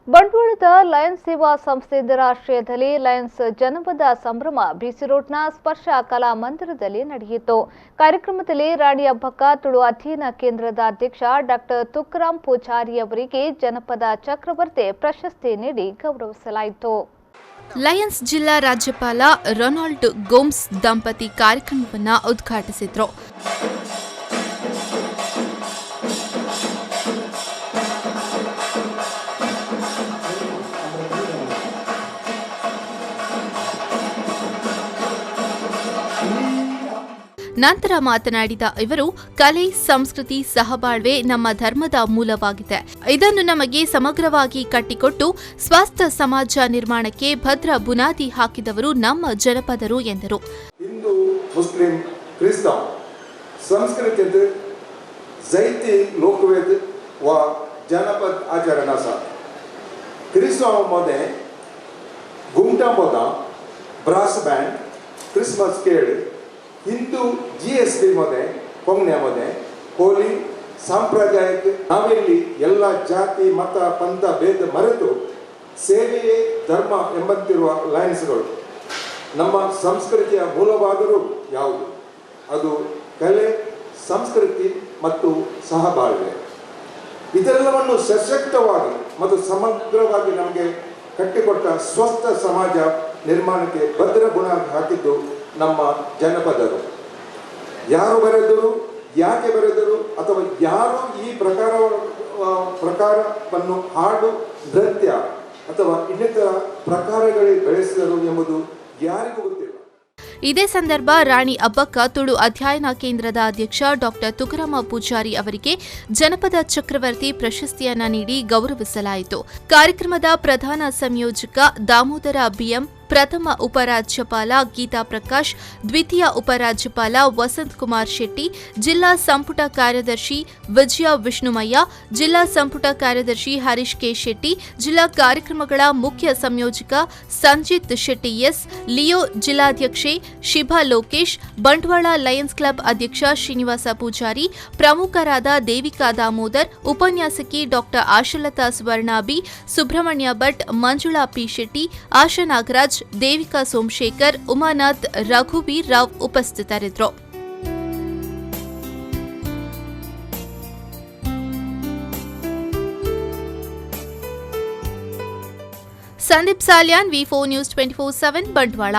ಬಂಟ್ವಾಳದ Lions ಸೇವಾ ಸಂಸ್ಥೆಯ ಆಶ್ರಯದಲ್ಲಿ ಲಯನ್ಸ್ ಜನಪದ ಸಂಭ್ರಮ ಬಿಸಿ ರೋಡ್ನ ಸ್ಪರ್ಶ ಕಲಾ ಮಂದಿರದಲ್ಲಿ ನಡೆಯಿತು. ಕಾರ್ಯಕ್ರಮದಲ್ಲಿ ರಾಣಿ ಅಬ್ಬಕ್ಕ ತುಳು ಅಧ್ಯಯನ ಕೇಂದ್ರದ ಅಧ್ಯಕ್ಷ ಡಾಕ್ಟರ್ ತುಕಾರಾಂ ಪೂಜಾರಿ ಅವರಿಗೆ ಜನಪದ ಚಕ್ರವರ್ತಿ ಪ್ರಶಸ್ತಿ ನೀಡಿ ಗೌರವಿಸಲಾಯಿತು. ಲಯನ್ಸ್ ಜಿಲ್ಲಾ ರಾಜ್ಯಪಾಲ ರೊನಾಲ್ಡ್ ಗೋಮ್ಸ್ ದಂಪತಿ ಕಾರ್ಯಕ್ರಮವನ್ನು ಉದ್ಘಾಟಿಸಿದರು. ನಂತರ ಮಾತನಾಡಿದ ಇವರು, ಕಲೆ, ಸಂಸ್ಕೃತಿ, ಸಹಬಾಳ್ವೆ ನಮ್ಮ ಧರ್ಮದ ಮೂಲವಾಗಿದೆ. ಇದನ್ನು ನಮಗೆ ಸಮಗ್ರವಾಗಿ ಕಟ್ಟಿಕೊಟ್ಟು ಸ್ವಸ್ಥ ಸಮಾಜ ನಿರ್ಮಾಣಕ್ಕೆ ಭದ್ರ ಬುನಾದಿ ಹಾಕಿದವರು ನಮ್ಮ ಜನಪದರು ಎಂದರು. ಹಿಂದೂ, ಮುಸ್ಲಿಂ, ಕ್ರಿಸ್ತಾन संस्कृतीत जायती लोकवेद वा जनपद आचरण आसा. क्रिस्तांवांमध्ये घुमटां पदां, ब्रास बँड, क्रिसमस खेळ, हिंदू GSB मध्ये कोंगण्यामध्ये होली सांप्रदायिक ನಾವಿಲ್ಲಿ ಎಲ್ಲ ಜಾತಿ ಮತ ಪಂಥ ಭೇದ ಮರೆತು ಸೇವೆಯೇ ಧರ್ಮ ಎಂಬಂತಿರುವ ಲಯನ್ಸ್ಗಳು ನಮ್ಮ ಸಂಸ್ಕೃತಿಯ ಮೂಲವಾದರೂ ಯಾವುದು? ಅದು ಕಲೆ, ಸಂಸ್ಕೃತಿ ಮತ್ತು ಸಹಬಾಳ್ವೆ. ಇದೆಲ್ಲವನ್ನು ಸಶಕ್ತವಾಗಿ ಮತ್ತು ಸಮಗ್ರವಾಗಿ ನಮಗೆ ಕಟ್ಟಿಕೊಟ್ಟ ಸ್ವಸ್ಥ ಸಮಾಜ ನಿರ್ಮಾಣಕ್ಕೆ ಭದ್ರ ಗುಣ ಹಾಕಿದ್ದು ನಮ್ಮ ಜನಪದರು. ಯಾರು ಬರೆದರು, ಯಾಕೆ ಬರೆದರು, ಅಥವಾ ಯಾರು ಈ ಪ್ರಕಾರವನ್ನು ಹಾಡು, ನೃತ್ಯ ಅಥವಾ ಇನ್ನಿತರ ಪ್ರಕಾರಗಳಿಗೆ ಬೆಳೆಸಿದರು ಎಂಬುದು ಯಾರಿಗೂ ಗೊತ್ತಿಲ್ಲ. ಇದೇ ಸಂದರ್ಭ ರಾಣಿ ಅಬ್ಬಕ್ಕ ತುಳು ಅಧ್ಯಯನ ಕೇಂದ್ರದ ಅಧ್ಯಕ್ಷ ಡಾಕ್ಟರ್ ತುಕಾರಾಂ ಪೂಜಾರಿ ಅವರಿಗೆ ಜನಪದ ಚಕ್ರವರ್ತಿ ಪ್ರಶಸ್ತಿಯನ್ನ ನೀಡಿ ಗೌರವಿಸಲಾಯಿತು. ಕಾರ್ಯಕ್ರಮದ ಪ್ರಧಾನ ಸಂಯೋಜಕ ದಾಮೋದರ BM, ಪ್ರಥಮ ಉಪರಾಜ್ಯಪಾಲ ಗೀತಾ ಪ್ರಕಾಶ್, ದ್ವಿತೀಯ ಉಪರಾಜ್ಯಪಾಲ ವಸಂತ್ ಕುಮಾರ್ ಶೆಟ್ಟಿ, ಜಿಲ್ಲಾ ಸಂಪುಟ ಕಾರ್ಯದರ್ಶಿ ವಿಜಯ ವಿಷ್ಣುಮಯ್ಯ, ಜಿಲ್ಲಾ ಸಂಪುಟ ಕಾರ್ಯದರ್ಶಿ ಹರೀಶ್ ಕೆ ಶೆಟ್ಟಿ, ಜಿಲ್ಲಾ ಕಾರ್ಯಕ್ರಮಗಳ ಮುಖ್ಯ ಸಂಯೋಜಕ ಸಂಜಿತ್ ಶೆಟ್ಟಿ ಎಸ್, ಲಿಯೋ ಜಿಲ್ಲಾಧ್ಯಕ್ಷೆ ಶಿಭಾ ಲೋಕೇಶ್, ಬಂಟ್ವಾಳ ಲಯನ್ಸ್ ಕ್ಲಬ್ ಅಧ್ಯಕ್ಷ ಶ್ರೀನಿವಾಸ ಪೂಜಾರಿ, ಪ್ರಮುಖರಾದ ದೇವಿಕಾ ದಾಮೋದರ್, ಉಪನ್ಯಾಸಕಿ doctor Ashalatha Suvarna B, Subrahmanya Bhat, Manjula P Shetty, Asha Nagaraj, Devika Somashekar, Umanath, ರಘುವೀರ್ ರಾವ್ ಉಪಸ್ಥಿತರಿದ್ದರು. Sandeep Salian, V4 News 24/7 Bantwal.